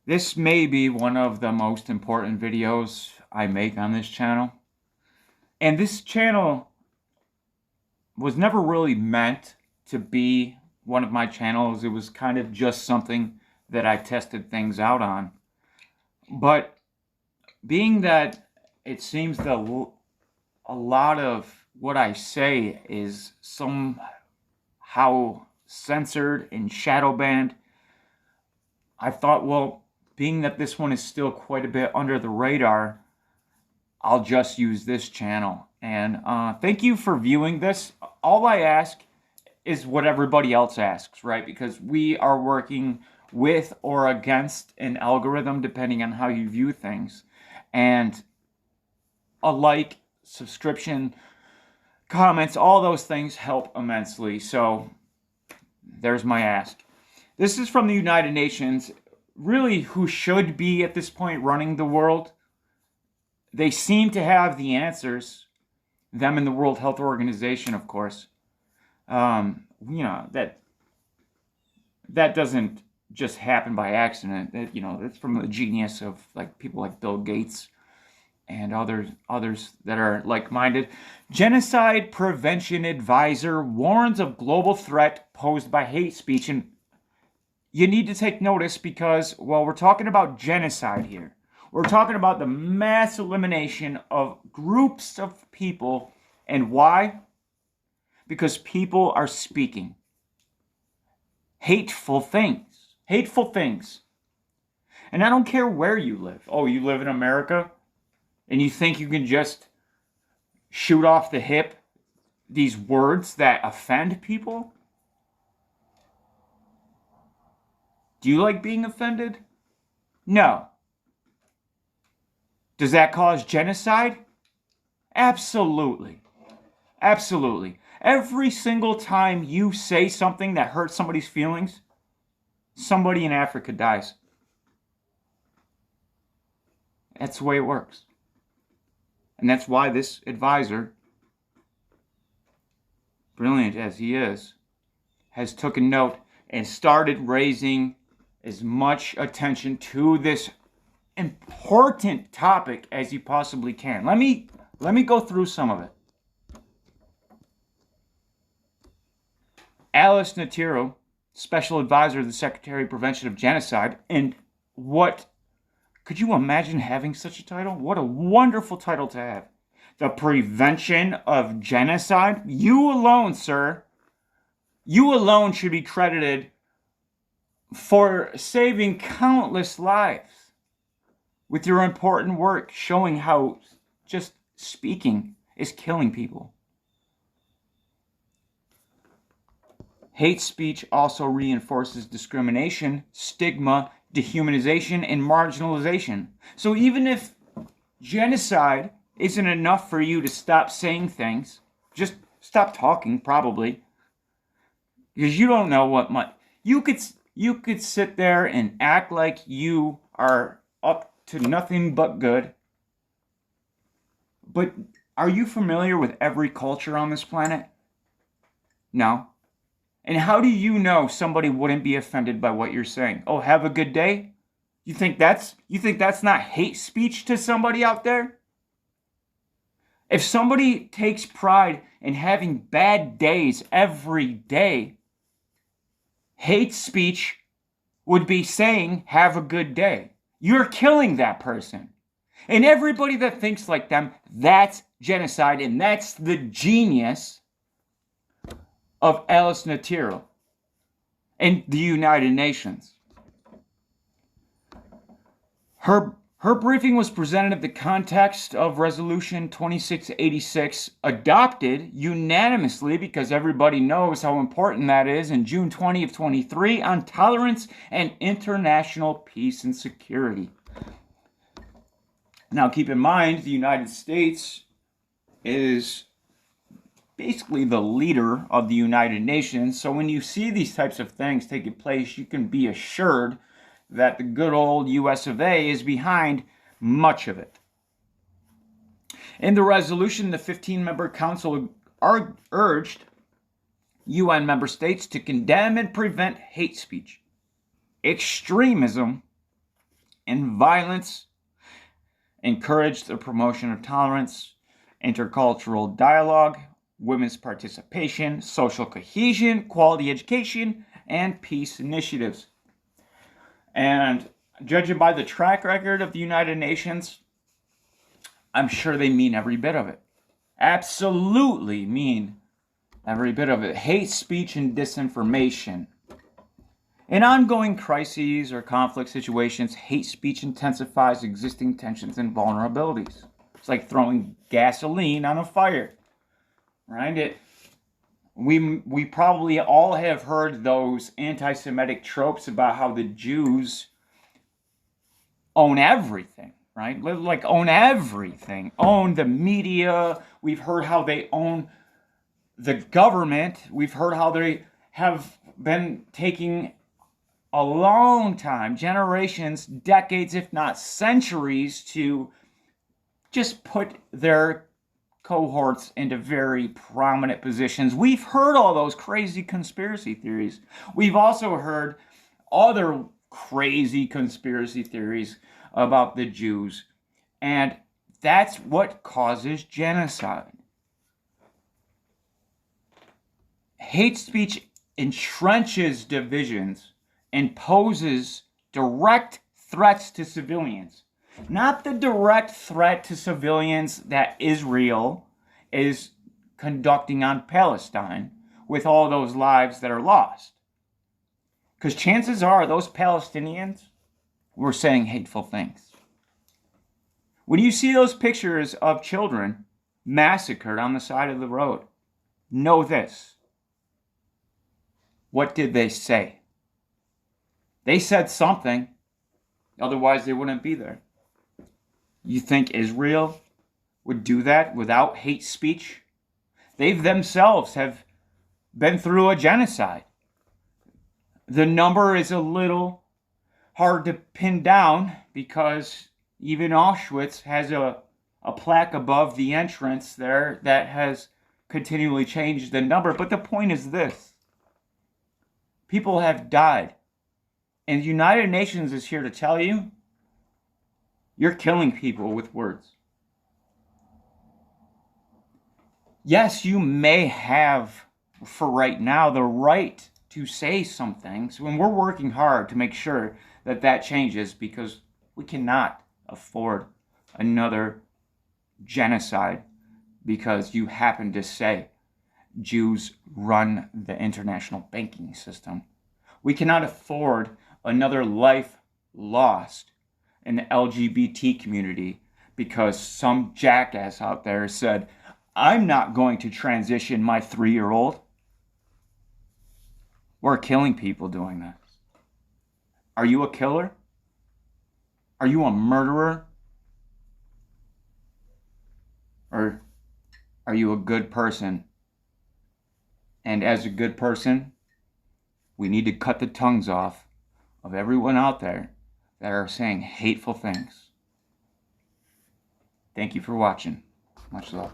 This may be one of the most important videos I make on this channel. And this channel was never really meant to be one of my channels. It was kind of just something that I tested things out on. But being that it seems that a lot of what I say is somehow censored and shadow banned, I thought, well, being that this one is still quite a bit under the radar, I'll just use this channel. And thank you for viewing this. All I ask is what everybody else asks, right? Because we are working with or against an algorithm depending on how you view things. And a like, subscription, comments, all those things help immensely. So there's my ask. This is from the United Nations, really who should be at this point running the world. They seem to have the answers, them and the World Health Organization, of course. That doesn't just happen by accident. That's from the genius of people like Bill Gates and others that are like-minded. Genocide Prevention Advisor warns of global threat posed by hate speech. And you need to take notice because, well, we're talking about genocide here. We're talking about the mass elimination of groups of people. And why? Because people are speaking hateful things. Hateful things. And I don't care where you live. Oh, you live in America? And you think you can just shoot off the hip these words that offend people? Do you like being offended? No. Does that cause genocide? Absolutely. Absolutely. Every single time you say something that hurts somebody's feelings, somebody in Africa dies. That's the way it works. And that's why this advisor, brilliant as he is, has taken note and started raising as much attention to this important topic as you possibly can. Let me go through some of it. Alice Natiro, Special Advisor to the Secretary of Prevention of Genocide, and what could you imagine having such a title? What a wonderful title to have. The prevention of genocide? You alone, sir. You alone should be credited for saving countless lives with your important work, showing how just speaking is killing people. Hate speech also reinforces discrimination, stigma, dehumanization, and marginalization. So even if genocide isn't enough for you to stop saying things, just stop talking, probably, because you don't know what much you could sit there and act like you are up to nothing but good. But are you familiar with every culture on this planet? No. And how do you know somebody wouldn't be offended by what you're saying? Oh, have a good day? You think that's not hate speech to somebody out there? If somebody takes pride in having bad days every day, hate speech would be saying have a good day. You're killing that person. And everybody that thinks like them, that's genocide, and that's the genius of Alice Natiro and the United Nations. Her briefing was presented in the context of Resolution 2686, adopted unanimously, because everybody knows how important that is, in June 20 of 23 on tolerance and international peace and security. Now keep in mind, the United States is basically the leader of the United Nations. So when you see these types of things taking place, you can be assured that the good old US of A is behind much of it. In the resolution, the 15-member council urged UN member states to condemn and prevent hate speech, extremism, and violence, encourage the promotion of tolerance, intercultural dialogue, women's participation, social cohesion, quality education, and peace initiatives. And judging by the track record of the United Nations, I'm sure they mean every bit of it. Absolutely mean every bit of it. Hate speech and disinformation. In ongoing crises or conflict situations, hate speech intensifies existing tensions and vulnerabilities. It's like throwing gasoline on a fire, right? We probably all have heard those anti-Semitic tropes about how the Jews own everything, right? Like own everything, own the media. We've heard how they own the government. We've heard how they have been taking a long time, generations, decades, if not centuries, to just put their cohorts into very prominent positions. We've heard all those crazy conspiracy theories. We've also heard other crazy conspiracy theories about the Jews. And that's what causes genocide. Hate speech entrenches divisions and poses direct threats to civilians. Not the direct threat to civilians that Israel is conducting on Palestine with all those lives that are lost. Because chances are those Palestinians were saying hateful things. When you see those pictures of children massacred on the side of the road, know this. What did they say? They said something, otherwise they wouldn't be there. You think Israel would do that without hate speech? They themselves have been through a genocide. The number is a little hard to pin down because even Auschwitz has a plaque above the entrance there that has continually changed the number. But the point is this. People have died. And the United Nations is here to tell you, you're killing people with words. Yes, you may have, for right now, the right to say some things, when we're working hard to make sure that that changes, because we cannot afford another genocide because you happen to say Jews run the international banking system. We cannot afford another life lost in the LGBT community because some jackass out there said, I'm not going to transition my 3-year-old. We're killing people doing that. Are you a killer? Are you a murderer? Or are you a good person? And as a good person, we need to cut the tongues off of everyone out there that are saying hateful things. Thank you for watching. Much love.